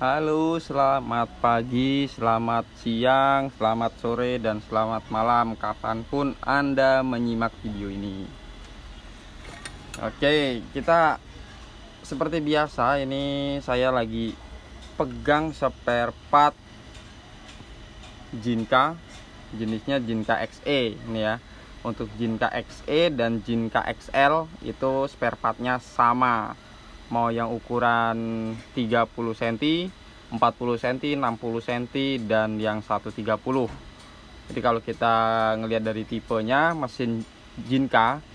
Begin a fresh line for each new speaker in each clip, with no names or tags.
Halo, selamat pagi, selamat siang, selamat sore, dan selamat malam kapanpun Anda menyimak video ini. Oke, kita seperti biasa ini saya lagi pegang spare part Jinka, jenisnya Jinka XE ini ya. Untuk Jinka XE dan Jinka XL itu spare partnya sama, mau yang ukuran 30 cm, 40 cm, 60 cm, dan yang 130. Jadi kalau kita ngelihat dari tipenya, mesin Jinka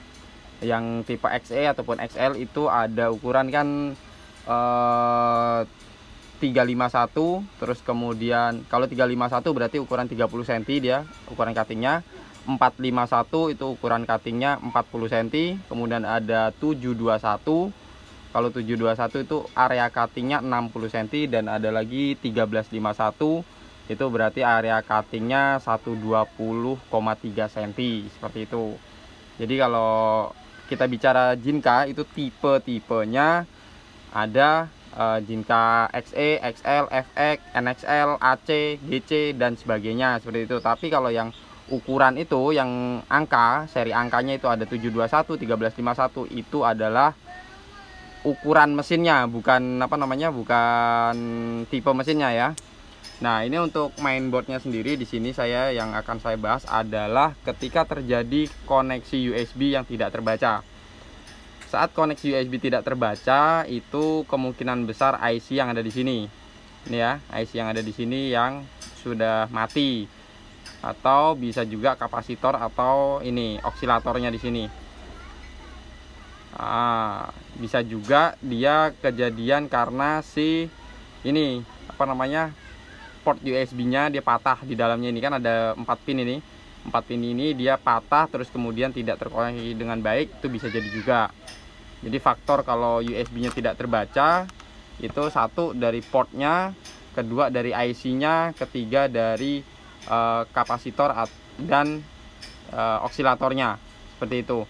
yang tipe XE ataupun XL itu ada ukuran kan 351, terus kemudian kalau 351 berarti ukuran 30 cm dia ukuran cuttingnya, 451 itu ukuran cuttingnya 40 cm, kemudian ada 721. Kalau 721 itu area cuttingnya 60 cm, dan ada lagi 1351 itu berarti area cuttingnya 120,3 cm, seperti itu. Jadi kalau kita bicara Jinka itu tipe-tipenya ada Jinka XE, XL, FX, NXL, AC, GC, dan sebagainya seperti itu. Tapi kalau yang ukuran itu, yang angka, seri angkanya itu ada 721, 1351, itu adalah ukuran mesinnya, bukan bukan tipe mesinnya ya. Nah, ini untuk mainboardnya sendiri di sini yang akan saya bahas adalah ketika terjadi koneksi USB yang tidak terbaca. Saat koneksi USB tidak terbaca, itu kemungkinan besar IC yang ada di sini. Ini ya, IC yang ada di sini yang sudah mati, atau bisa juga kapasitor atau ini osilatornya di sini. Bisa juga dia kejadian karena si ini port USB-nya dia patah. Di dalamnya ini kan ada 4 pin ini. 4 pin ini dia patah, terus kemudian tidak terkoneksi dengan baik, itu bisa jadi juga. Jadi faktor kalau USB-nya tidak terbaca itu satu dari portnya, kedua dari IC-nya, ketiga dari kapasitor dan osilatornya, seperti itu.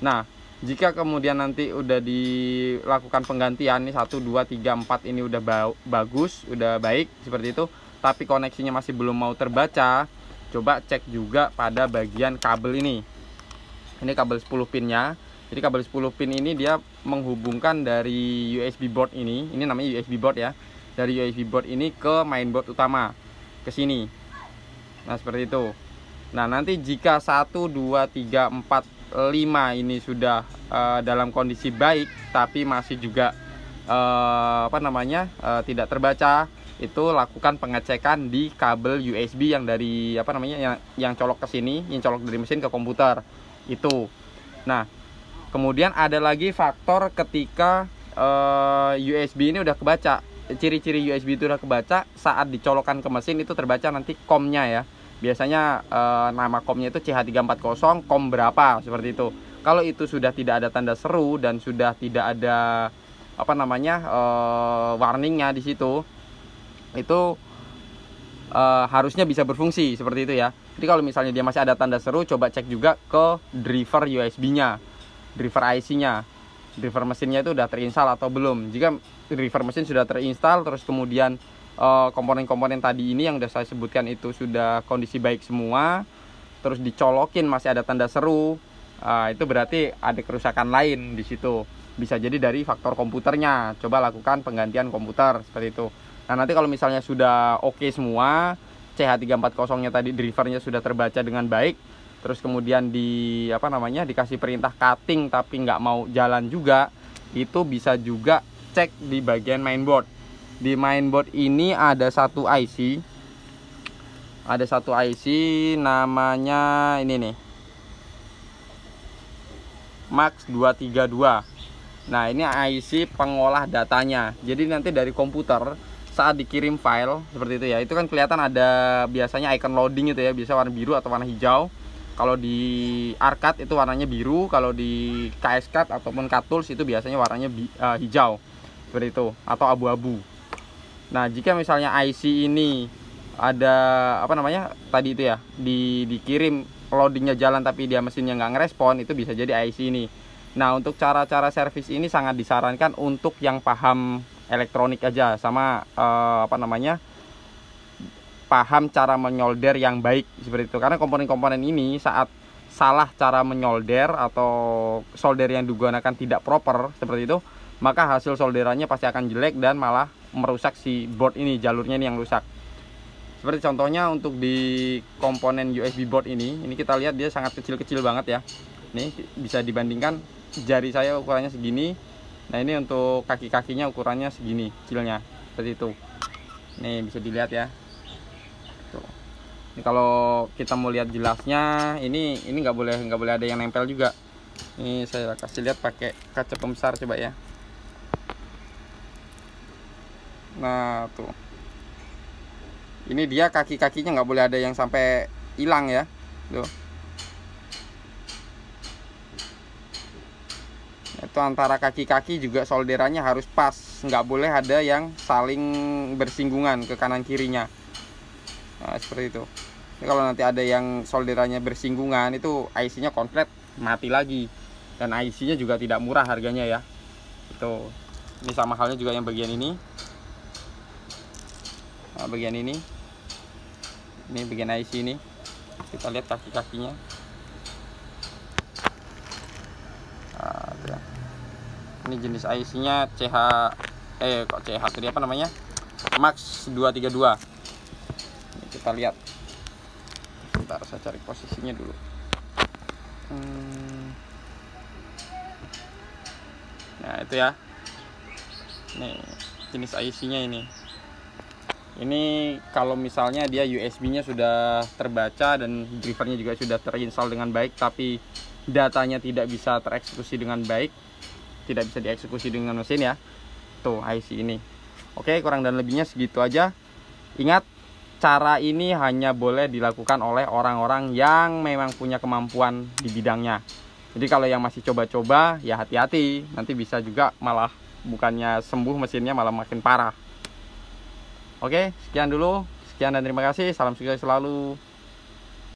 Nah, jika kemudian nanti udah dilakukan penggantian nih 1, 2, 3, 4 ini udah bagus, udah baik seperti itu, tapi koneksinya masih belum mau terbaca, coba cek juga pada bagian kabel ini. Ini kabel 10 pinnya. Jadi kabel 10 pin ini dia menghubungkan dari USB board ini namanya USB board ya. Dari USB board ini ke mainboard utama, ke sini. Nah, seperti itu. Nah, nanti jika 1, 2, 3, 4, 5 ini sudah dalam kondisi baik, tapi masih juga tidak terbaca, itu lakukan pengecekan di kabel USB yang dari yang colok ke sini, yang colok dari mesin ke komputer itu. Nah, kemudian ada lagi faktor ketika USB ini udah kebaca. Ciri-ciri USB itu udah kebaca saat dicolokkan ke mesin itu terbaca nanti COM-nya ya. Biasanya nama COM-nya itu CH340, COM berapa, seperti itu. Kalau itu sudah tidak ada tanda seru dan sudah tidak ada warningnya di situ, itu harusnya bisa berfungsi seperti itu ya. Jadi kalau misalnya dia masih ada tanda seru, coba cek juga ke driver USB-nya, driver IC-nya, driver mesinnya itu udah terinstall atau belum. Jika driver mesin sudah terinstall, terus kemudian komponen-komponen tadi ini yang udah saya sebutkan itu sudah kondisi baik semua, terus dicolokin masih ada tanda seru, itu berarti ada kerusakan lain di situ. Bisa jadi dari faktor komputernya. Coba lakukan penggantian komputer seperti itu. Nah, nanti kalau misalnya sudah oke semua, CH340-nya tadi drivernya sudah terbaca dengan baik, terus kemudian dikasih perintah cutting tapi nggak mau jalan juga, itu bisa juga cek di bagian mainboard. Di mainboard ini ada satu IC, namanya ini nih, Max 232. Nah, ini IC pengolah datanya. Jadi nanti dari komputer saat dikirim file seperti itu ya, itu kan kelihatan ada biasanya icon loading itu ya, biasa warna biru atau warna hijau. Kalau di arcade itu warnanya biru, kalau di KS Card ataupun CAD Tools itu biasanya warnanya hijau seperti itu, atau abu-abu. Nah, jika misalnya IC ini ada tadi itu ya, dikirim loadingnya jalan tapi dia mesinnya nggak ngerespon, itu bisa jadi IC ini. Nah, untuk cara-cara servis ini sangat disarankan untuk yang paham elektronik aja, sama paham cara menyolder yang baik seperti itu. Karena komponen-komponen ini saat salah cara menyolder atau solder yang digunakan tidak proper seperti itu, maka hasil solderannya pasti akan jelek dan malah merusak si board ini, jalurnya ini yang rusak. Seperti contohnya untuk di komponen USB board ini kita lihat dia sangat kecil-kecil banget ya. Nih bisa dibandingkan jari saya ukurannya segini. Nah ini untuk kaki-kakinya ukurannya segini kecilnya, seperti itu. Nih bisa dilihat ya. Tuh. Ini kalau kita mau lihat jelasnya, ini nggak boleh ada yang nempel juga. Ini saya kasih lihat pakai kaca pembesar coba ya. Nah tuh, ini dia kaki-kakinya nggak boleh ada yang sampai hilang ya. Tuh. Itu antara kaki-kaki juga solderannya harus pas, nggak boleh ada yang saling bersinggungan ke kanan kirinya. Nah, seperti itu. Jadi kalau nanti ada yang solderannya bersinggungan, itu IC-nya komplit mati lagi, dan IC-nya juga tidak murah harganya ya. Itu. Ini sama halnya juga yang bagian ini. Nah, bagian ini bagian IC ini. Kita lihat kaki-kakinya. Nah, ya. Ini jenis IC-nya CH tadi apa namanya? Max 232. Ini kita lihat. Bentar, saya cari posisinya dulu. Nah, itu ya. Nih, jenis IC-nya ini. Ini kalau misalnya dia USB-nya sudah terbaca dan drivernya juga sudah terinstall dengan baik, tapi datanya tidak bisa tereksekusi dengan baik, tidak bisa dieksekusi dengan mesin ya. Tuh IC ini. Oke, kurang dan lebihnya segitu aja. Ingat, cara ini hanya boleh dilakukan oleh orang-orang yang memang punya kemampuan di bidangnya. Jadi kalau yang masih coba-coba ya hati-hati, nanti bisa juga malah bukannya sembuh mesinnya malah makin parah. Oke, sekian dulu. Sekian dan terima kasih. Salam sukses selalu.